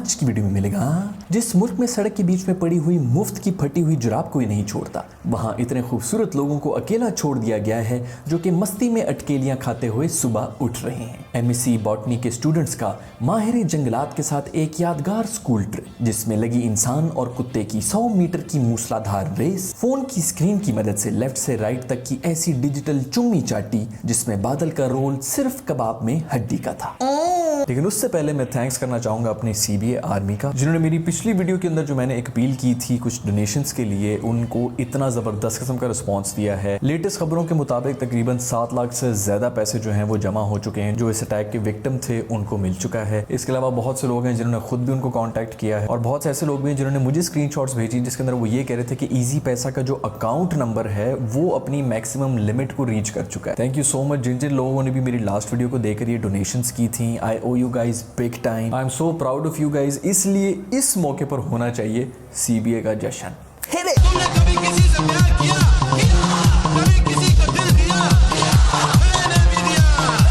आज की वीडियो में मिलेगा। जिस मुल्क में सड़क के बीच में पड़ी हुई मुफ्त की फटी हुई जुराब कोई नहीं छोड़ता, वहां इतने खूबसूरत लोगों को अकेला छोड़ दिया गया है जो कि मस्ती में अटकेलियां खाते हुए सुबह उठ रहे हैं। एमएससी बॉटनी के स्टूडेंट्स का माहिर जंगलात के साथ एक यादगार स्कूल ट्रिप, जिसमें लगी इंसान और कुत्ते की 100 मीटर की मूसलाधार रेस, फोन की स्क्रीन की मदद से लेफ्ट से राइट तक की ऐसी डिजिटल चुम्मी चाटी जिसमें बादल का रोल सिर्फ कबाब में हड्डी का था। लेकिन उससे पहले मैं थैंक्स करना चाहूंगा अपने सीबीए आर्मी का, जिन्होंने मेरी पिछली वीडियो के अंदर जो मैंने एक अपील की थी कुछ डोनेशंस के लिए, उनको इतना जबरदस्त किस्म का रिस्पांस दिया है। लेटेस्ट खबरों के मुताबिक तकरीबन 7 लाख से ज्यादा पैसे जो हैं वो जमा हो चुके हैं, जो इस अटैक के विक्टिम थे उनको मिल चुका है। इसके अलावा बहुत से लोग हैं जिन्होंने खुद भी उनको कॉन्टैक्ट किया है और बहुत से ऐसे लोग भी हैं जिन्होंने मुझे स्क्रीनशॉट्स भेजी जिसके अंदर वो ये कह रहे थे कि ईजी पैसा का जो अकाउंट नंबर है वो अपनी मैक्सिमम लिमिट को रीच कर चुका है। थैंक यू सो मच जिन जिन लोगों ने भी मेरी लास्ट वीडियो को देखकर ये डोनेशंस की थी। I owe you guys big time. I am so proud of you guys. इसलिए इस मौके पर होना चाहिए सीबीए का जश्न। तुमने कभी किसी से प्यार किया? कभी किसी को दिल दिया? मैंने भी दिया।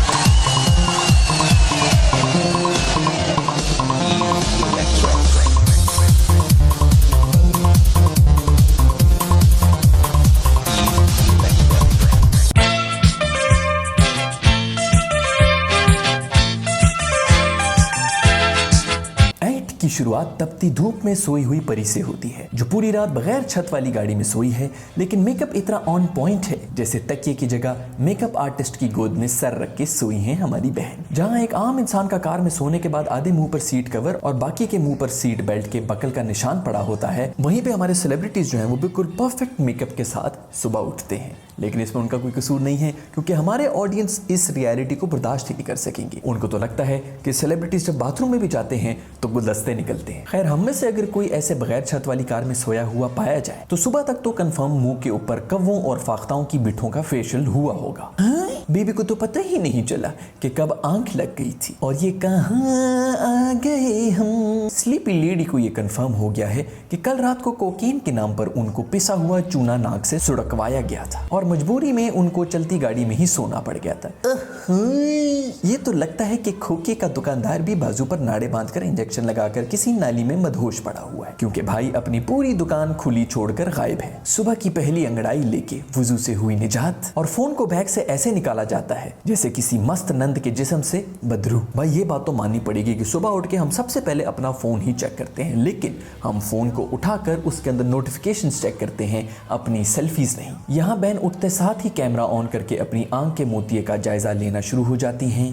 की शुरुआत तपती धूप में सोई हुई परी से होती है, जो पूरी रात बगैर छत वाली गाड़ी में सोई है, लेकिन मेकअप इतना ऑन पॉइंट है जैसे तकिए की जगह मेकअप आर्टिस्ट की गोद में सर रख के सोई है हमारी बहन। जहां एक आम इंसान का कार में सोने के बाद आधे मुंह पर सीट कवर और बाकी के मुंह पर सीट बेल्ट के बकल का निशान पड़ा होता है, वहीं पे हमारे सेलिब्रिटीज जो हैं वो बिल्कुल परफेक्ट मेकअप के साथ सुबह उठते हैं। लेकिन इसमें उनका कोई कसूर नहीं है, क्योंकि हमारे ऑडियंस इस रियलिटी को बर्दाश्त ही नहीं कर सकेंगे। उनको तो लगता है कि सेलिब्रिटीज जब बाथरूम में भी जाते हैं तो गुलदस्ते निकलते हैं। खैर, हम में से अगर कोई ऐसे बगैर छत वाली कार में सोया हुआ पाया जाए तो सुबह तक तो कंफर्म मुंह के ऊपर कव्वों और फाख्ताओं की बिठों का फेशियल हुआ होगा। बेबी को तो पता ही नहीं चला कि कब आंख लग गई थी और ये कहां आ गए हम। स्लीपी लेडी को ये कंफर्म हो गया है कि कल रात को कोकीन के नाम पर उनको पिसा हुआ चूना नाक से सुड़कवाया गया था और मजबूरी में उनको चलती गाड़ी में ही सोना पड़ गया था। ये तो लगता है कि खोखे का दुकानदार भी बाजू पर नाड़े बांधकर इंजेक्शन लगाकर किसी नाली में मदहोश पड़ा हुआ है, क्योंकि भाई अपनी पूरी दुकान खुली छोड़कर गायब है। सुबह की पहली अंगड़ाई लेके वुजू से हुई निजात और फोन को बैग से ऐसे निकाला जाता है जैसे किसी मस्त नंद के जिस्म से बदरू। भाई ये बात तो माननी पड़ेगी कि सुबह उठ के हम सबसे पहले अपना फोन ही चेक करते हैं, लेकिन हम फोन को उठाकर उसके अंदर नोटिफिकेशंस चेक करते हैं, अपनी सेल्फीज नहीं। यहाँ बहन उठते साथ ही कैमरा ऑन करके अपनी आंख के मोतिये का जायजा लेना शुरू हो जाती हैं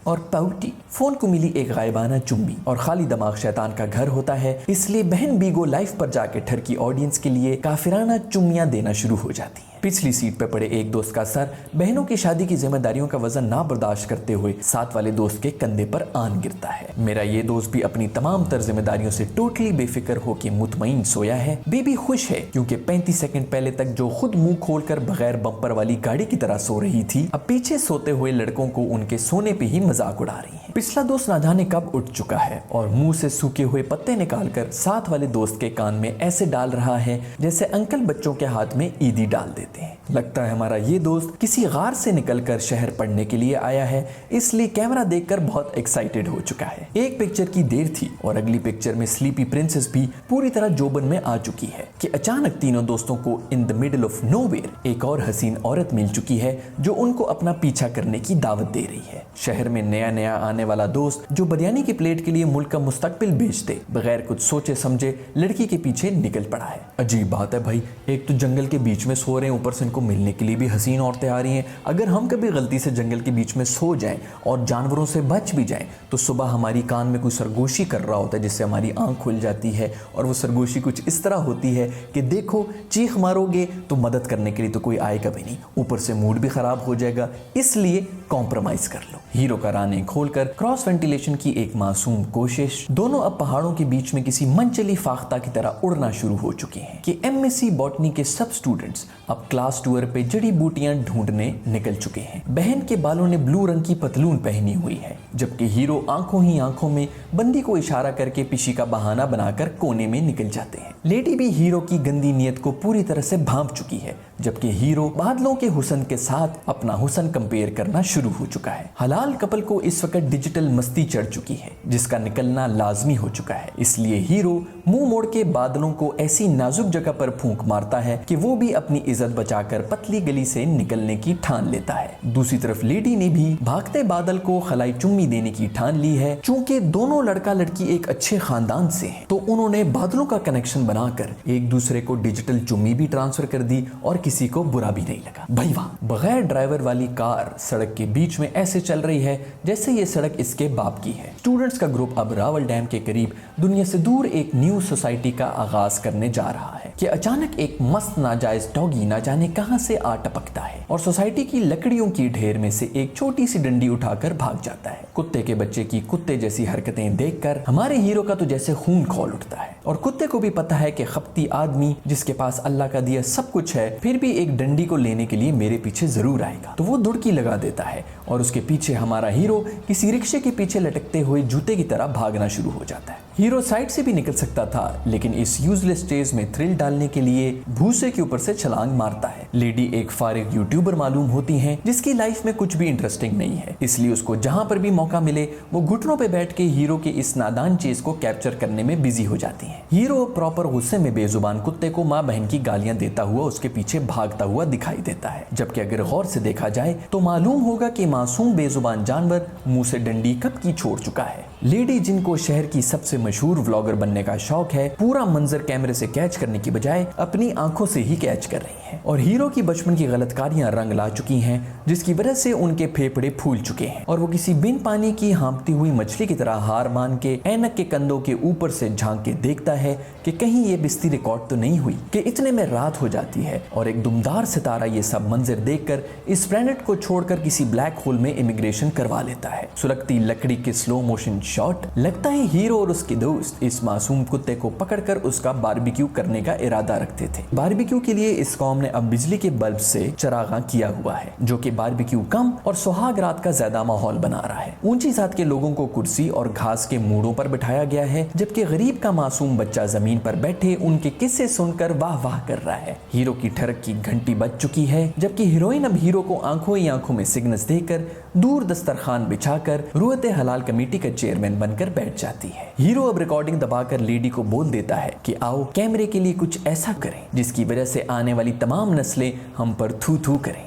और पाउटी। फोन को मिली एक गायबाना चुम्मी और खाली दिमाग शैतान का घर होता है, इसलिए बहन बीगो लाइफ पर जाके ठरकी ऑडियंस के लिए काफिराना चुम्मियां देना शुरू हो जाती हैं। पिछली सीट पे पड़े एक दोस्त का सर बहनों की शादी की जिम्मेदारियों का वजन ना बर्दाश्त करते हुए साथ वाले दोस्त के कंधे पर आन गिरता है। मेरा ये दोस्त भी अपनी तमाम तर जिम्मेदारियों से टोटली बेफिक्र होकर मुतमईन सोया है। बेबी खुश है क्योंकि 35 सेकंड पहले तक जो खुद मुंह खोलकर बगैर बम्पर वाली गाड़ी की तरह सो रही थी, अब पीछे सोते हुए लड़कों को उनके सोने पे ही मजाक उड़ा रही है। पिछला दोस्त ना जाने कब उठ चुका है और मुंह से सूखे हुए पत्ते निकालकर साथ वाले दोस्त के कान में ऐसे डाल रहा है जैसे अंकल बच्चों के हाथ में ईदी डाल देते हैं। लगता है हमारा ये दोस्त किसी गार से निकलकर शहर पढ़ने के लिए आया है, इसलिए कैमरा देखकर बहुत एक्साइटेड हो चुका है। एक पिक्चर की देर थी और अगली पिक्चर में स्लीपी प्रिंसेस भी पूरी तरह जोबन में आ चुकी है कि अचानक तीनों दोस्तों को in the middle of nowhere एक और हसीन औरत मिल चुकी है जो उनको अपना पीछा करने की दावत दे रही है। शहर में नया नया आने वाला दोस्त जो बिरयानी की प्लेट के लिए मुल्क का मुस्तकबिल बेच दे, बगैर कुछ सोचे समझे लड़की के पीछे निकल पड़ा है। अजीब बात है भाई, एक तो जंगल के बीच में सो रहे हैं, ऊपर से इनको मिलने के लिए भी हसीन औरतें आ रही हैं। अगर हम कभी गलती से जंगल के बीच में सो जाएं और जानवरों से बच भी जाएं तो सुबह हमारी कान में कोई सरगोशी कर रहा होता है जिससे हमारी आंख खुल जाती है और वो सरगोशी कुछ इस तरह होती है कि देखो चीख मारोगे तो मदद करने के लिए तो कोई आएगा भी नहीं, ऊपर से मूड भी खराब हो जाएगा, इसलिए कॉम्प्रोमाइज कर लो। हीरो का राने खोलकर क्रॉस वेंटिलेशन की एक मासूम कोशिश। दोनों अब पहाड़ों के बीच में किसी मनचली फाख्ता की तरह उड़ना शुरू हो चुके हैं कि एमएससी बॉटनी के सब स्टूडेंट्स अब क्लास टूर पे जड़ी बूटियां ढूंढने निकल चुके हैं। बहन के बालों ने ब्लू रंग की पतलून पहनी हुई है, जबकि हीरो आंखों ही आंखों में बंदी को इशारा करके पीछे का बहाना बनाकर कोने में निकल जाते हैं। लेडी भी हीरो की गंदी नीयत को पूरी तरह से भांप चुकी है, जबकि हीरो बादलों के हुस्न के साथ अपना हुस्न कंपेयर करना शुरू हो चुका है। हलाल कपल को इस वक्त डिजिटल मस्ती चढ़ चुकी है, जिसका निकलना लाजमी हो चुका है। इसलिए हीरो मुंह मोड़ के बादलों को ऐसी नाजुक जगह पर फूंक मारता है कि वो भी अपनी इज्जत बचाकर पतली गली से निकलने की ठान लेता है। दूसरी तरफ लेडी ने भी भागते बादल को खलाई चुम्मी देने की ठान ली है। चूंकि दोनों लड़का लड़की एक अच्छे खानदान से हैं, तो उन्होंने बादलों का कनेक्शन बनाकर एक दूसरे को डिजिटल चुम्मी भी ट्रांसफर कर दी और किसी को बुरा भी नहीं लगा। भाई वाह, बगैर ड्राइवर वाली कार सड़क के बीच में ऐसे चल रही है जैसे ये सड़क इसके बाप की है। स्टूडेंट्स का ग्रुप अब रावल डैम के करीब दुनिया से दूर एक न्यू सोसाइटी का आगाज करने जा रहा है कि अचानक एक मस्त नाजायज डॉगी ना जाने कहां से आ टपकता है और सोसाइटी की लकड़ियों की ढेर में से एक छोटी सी डंडी उठाकर भाग जाता है। कुत्ते के बच्चे की कुत्ते जैसी हरकतें देखकर हमारे हीरो का तो जैसे खून खौल उठता है और कुत्ते को भी पता है कि खपती आदमी जिसके पास अल्लाह का दिया सब कुछ है फिर भी एक डंडी को लेने के लिए मेरे पीछे जरूर आएगा। तो वो दुड़की लगा देता है और उसके पीछे हमारा हीरो किसी रिक्शे के पीछे लटकते हुए जूते की तरह भागना शुरू हो जाता है। हीरो साइड से भी निकल सकता था, लेकिन इस यूजलेस चेज में थ्रिल डालने के लिए भूसे के ऊपर से छलांग मारता है। लेडी एक फारिग यूट्यूबर मालूम होती हैं जिसकी लाइफ में कुछ भी इंटरेस्टिंग नहीं है, इसलिए उसको जहां पर भी मौका मिले वो घुटनों पे बैठ के हीरो के इस नादान चेज को कैप्चर करने में बिजी हो जाती है। हीरो प्रॉपर गुस्से में बेजुबान कुत्ते को माँ बहन की गालियां देता हुआ उसके पीछे भागता हुआ दिखाई देता है, जबकि अगर गौर से देखा जाए तो मालूम होगा कि मासूम बेजुबान जानवर मुंह से डंडी कब की छोड़ चुका है। लेडी जिनको शहर की सबसे मशहूर व्लॉगर बनने का शौक है, पूरा मंजर कैमरे से कैच करने की बजाय अपनी आंखों से ही कैच कर रही हैं और हीरो की बचपन की गलतकारियां रंग ला चुकी हैं, जिसकी वजह से उनके फेफड़े फूल चुके हैं और वो किसी बिन पानी की हाँपती हुई मछली की तरह हार मान के ऐनक के कंधों के ऊपर से झांक के देखता है कि कहीं ये बिस्ती रिकॉर्ड तो नहीं हुई कि इतने में रात हो जाती है और एक दुमदार सितारा ये सब मंजर देखकर इस प्लेनेट को छोड़कर किसी ब्लैक होल में इमिग्रेशन करवा लेता है। सुलगती लकड़ी के स्लो मोशन शॉट, लगता है हीरो और उसके दोस्त इस मासूम कुत्ते को पकड़कर उसका बारबेक्यू करने का इरादा रखते थे। बारबेक्यू के लिए इस कौम ने अब बिजली के बल्ब से चरागा किया हुआ है, जो कि बारबेक्यू कम और सुहाग रात का ज्यादा माहौल बना रहा है। ऊंची जात के लोगों को कुर्सी और घास के मूड़ों पर बिठाया गया है, जबकि गरीब का मासूम बच्चा जमीन पर बैठे उनके किस्से सुनकर वाह वाह कर रहा है। हीरो की ठरक की घंटी बज चुकी है, जबकि हीरोइन अब हीरो को आंखों ही आंखों में सिग्नल्स देकर दूर दस्तरखान बिछाकर रुयते हलाल कमेटी का चेयरमैन बनकर बैठ जाती है। हीरो अब रिकॉर्डिंग दबाकर लेडी को बोल देता है कि आओ कैमरे के लिए कुछ ऐसा करें जिसकी वजह से आने वाली तमाम नस्लें हम पर थू थू करें।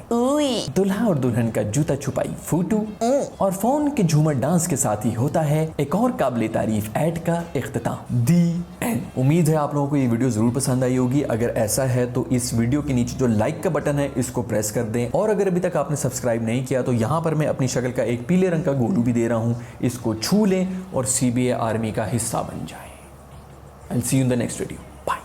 दुल्हा और दुल्हन का जूता छुपाई फोटो और फोन के झूमर डांस के साथ ही होता है एक और काबिल तारीफ ऐड का इख्तिताम। दी एंड। उम्मीद है आप लोगों को ये वीडियो जरूर पसंद आई होगी। अगर ऐसा है तो इस वीडियो के नीचे जो लाइक का बटन है इसको प्रेस कर दें और अगर अभी तक आपने सब्सक्राइब नहीं किया तो यहाँ पर मैं अपनी शक्ल का एक पीले रंग का गोलू भी दे रहा हूँ, इसको छू लें और CBI आर्मी का हिस्सा बन जाएं। I'll see you in the next video. Bye.